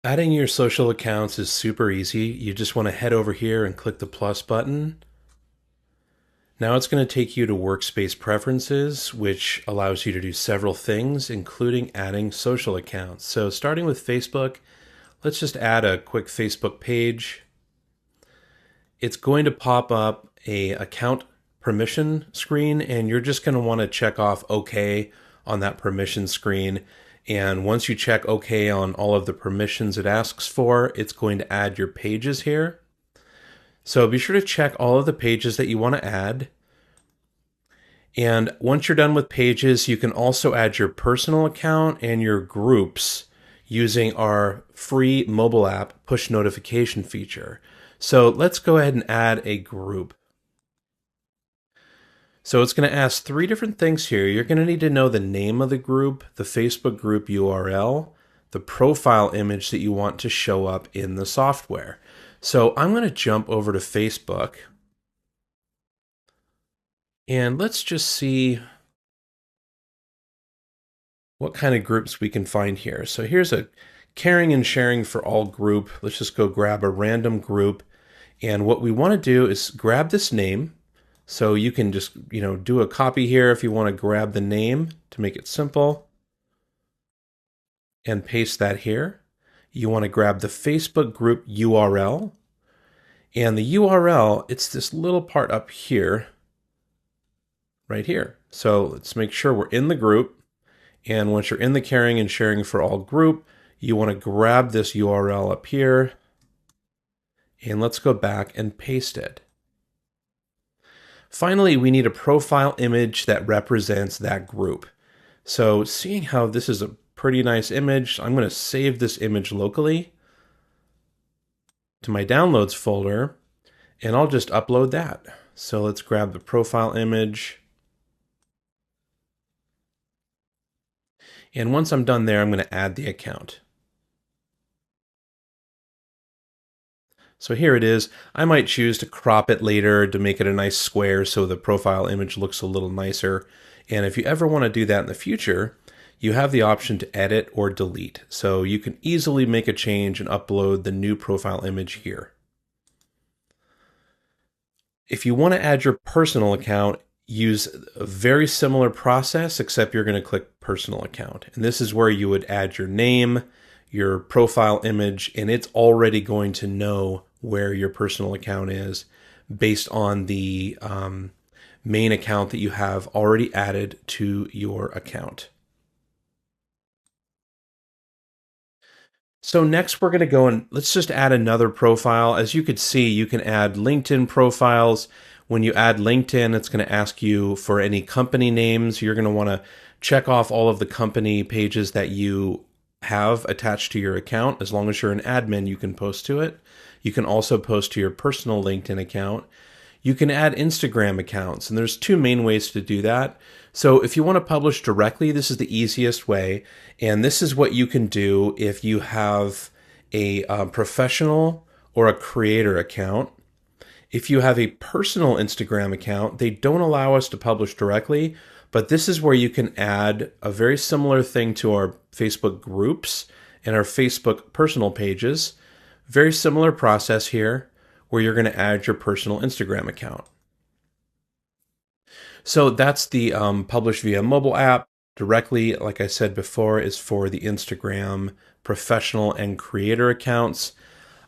Adding your social accounts is super easy. You just want to head over here and click the plus button. Now it's going to take you to Workspace Preferences, which allows you to do several things, including adding social accounts. So starting with Facebook, let's just add a quick Facebook page. It's going to pop up a account permission screen, and you're just going to want to check off OK on that permission screen. And once you check OK on all of the permissions it asks for, it's going to add your pages here. So be sure to check all of the pages that you want to add. And once you're done with pages, you can also add your personal account and your groups using our free mobile app push notification feature. So let's go ahead and add a group. So it's going to ask three different things here. You're going to need to know the name of the group, the Facebook group URL, the profile image that you want to show up in the software. So I'm going to jump over to Facebook. And let's just see what kind of groups we can find here. So here's a caring and sharing for all group. Let's just go grab a random group. And what we want to do is grab this name. So you can just, do a copy here if you want to grab the name to make it simple. And paste that here. You want to grab the Facebook group URL. And the URL, it's this little part up here, right here. So let's make sure we're in the group. And once you're in the caring and sharing for all group, you want to grab this URL up here. And let's go back and paste it. Finally, we need a profile image that represents that group. So seeing how this is a pretty nice image, I'm going to save this image locally to my downloads folder, and I'll just upload that. So let's grab the profile image. And once I'm done there, I'm going to add the account. So here it is. I might choose to crop it later to make it a nice square so the profile image looks a little nicer. And if you ever want to do that in the future, you have the option to edit or delete. So you can easily make a change and upload the new profile image here. If you want to add your personal account, use a very similar process, except you're going to click personal account. And this is where you would add your name, your profile image, and it's already going to know where your personal account is based on the main account that you have already added to your account. So next we're going to go and let's just add another profile. As you could see, you can add LinkedIn profiles. When you add LinkedIn, it's going to ask you for any company names. You're going to want to check off all of the company pages that you have attached to your account. As long as you're an admin, you can post to it. You can also post to your personal LinkedIn account. You can add Instagram accounts, and there's two main ways to do that. So if you want to publish directly, this is the easiest way. And this is what you can do if you have a professional or a creator account. If you have a personal Instagram account, they don't allow us to publish directly, but this is where you can add a very similar thing to our Facebook groups and our Facebook personal pages. Very similar process here where you're going to add your personal Instagram account. So that's the publish via mobile app. Directly, like I said before, is for the Instagram professional and creator accounts.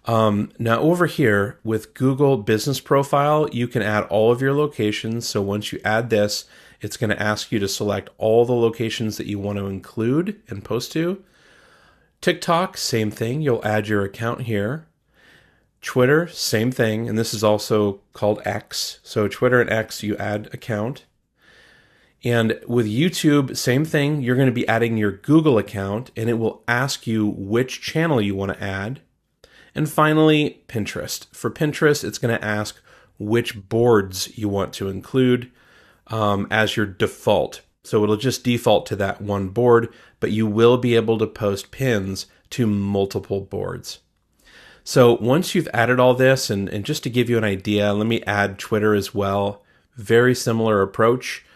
Now over here with Google Business Profile, you can add all of your locations. So once you add this, it's going to ask you to select all the locations that you want to include and post to. TikTok, same thing. You'll add your account here. Twitter, same thing. And this is also called X. So Twitter and X, you add account. And with YouTube, same thing. You're going to be adding your Google account, and it will ask you which channel you want to add. And finally, Pinterest. For Pinterest, it's going to ask which boards you want to include as your default. So it'll just default to that one board, but you will be able to post pins to multiple boards. So once you've added all this, and just to give you an idea, let me add Twitter as well. Very similar approach.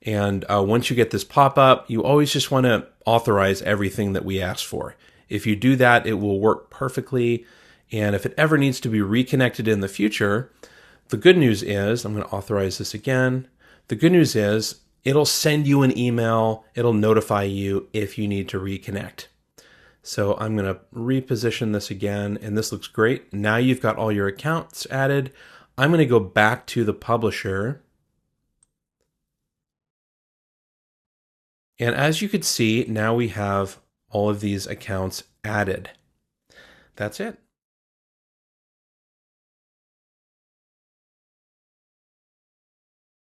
And once you get this pop-up, you always just want to authorize everything that we ask for. If you do that, it will work perfectly. And if it ever needs to be reconnected in the future, the good news is, I'm going to authorize this again. The good news is it'll send you an email. It'll notify you if you need to reconnect. So I'm going to reposition this again, and this looks great. Now you've got all your accounts added. I'm going to go back to the publisher. And as you could see, now we have all of these accounts added. That's it.